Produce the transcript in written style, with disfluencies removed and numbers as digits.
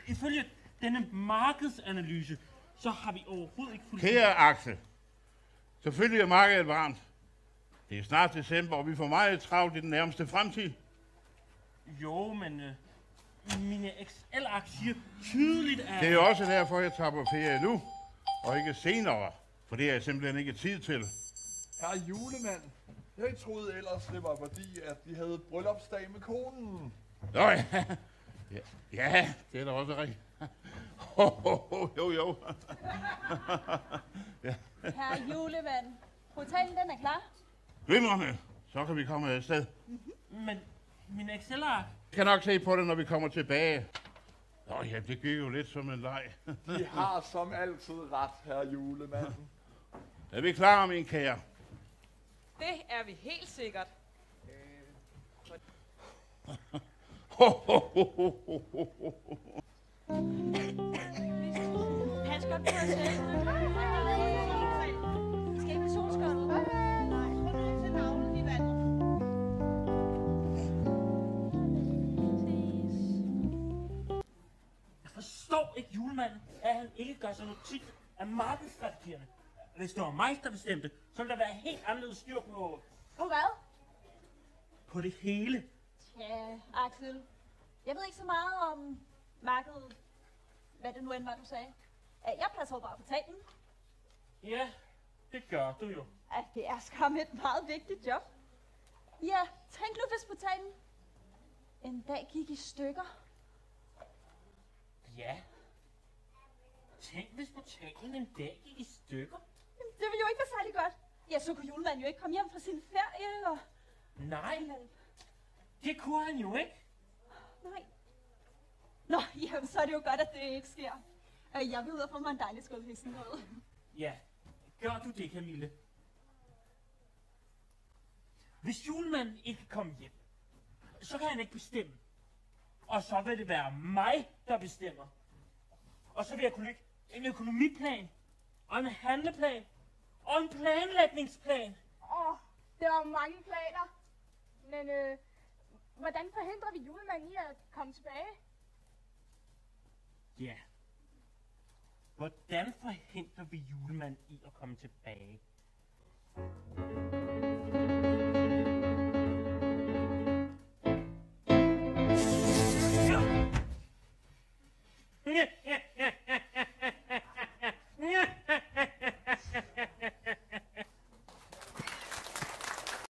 ifølge denne markedsanalyse, så har vi overhovedet ikke fuldt... Kære Axel, selvfølgelig er markedet varmt. Det er snart december, og vi får meget travlt i den nærmeste fremtid. Jo, men mine Excel-ark siger tydeligt, at... Det er også derfor, jeg tager på ferie nu, og ikke senere. For det er jeg simpelthen ikke tid til. Herre julemand, jeg troede ellers, det var fordi, at de havde bryllupsdag med konen. Nå ja, ja, det er da også rigtigt. Jo. Herre julemand, hotellen den er klar. Glimrende, så kan vi komme afsted. Men mine Excel-ark... Jeg kan nok se på det, når vi kommer tilbage. Nå ja, det gik jo lidt som en leg. De har som altid ret, herre julemanden. Er vi klar, min kære? Det er vi helt sikkert. Pas godt på os selv. Skal ikke med solskålet? Nej, så navlen i vandet. Jeg forstår ikke julemanden, at han ikke gør sig notits af markedsstrategierne. Hvis det var mig, der bestemte, så ville der være helt anderledes styr på... På hvad? På det hele. Ja, Axel. Jeg ved ikke så meget om markedet. Hvad det nu end var, du sagde. Jeg passer jo bare på talen. Ja, det gør du jo. Det er skam et meget vigtigt job. Ja, tænk nu, hvis portalen en dag gik i stykker. Ja. Tænk, hvis portalen en dag gik i stykker. Jamen, det ville jo ikke være særlig godt. Ja, så kunne julemanden jo ikke komme hjem fra sin ferie og... Nej, det kunne han jo ikke. Nej. Nå, jamen, så er det jo godt, at det ikke sker. Jeg vil ud og få mig en dejlig skål heksengrød. Ja, gør du det, Camille? Hvis julemanden ikke kommer hjem, så kan han ikke bestemme. Og så vil det være mig, der bestemmer. Og så vil jeg kunne lægge en økonomiplan, og en handleplan, og en planlægningsplan. Det var mange planer. Men hvordan forhindrer vi julemanden i at komme tilbage? Ja. Hvordan forhindrer vi julemanden i at komme tilbage?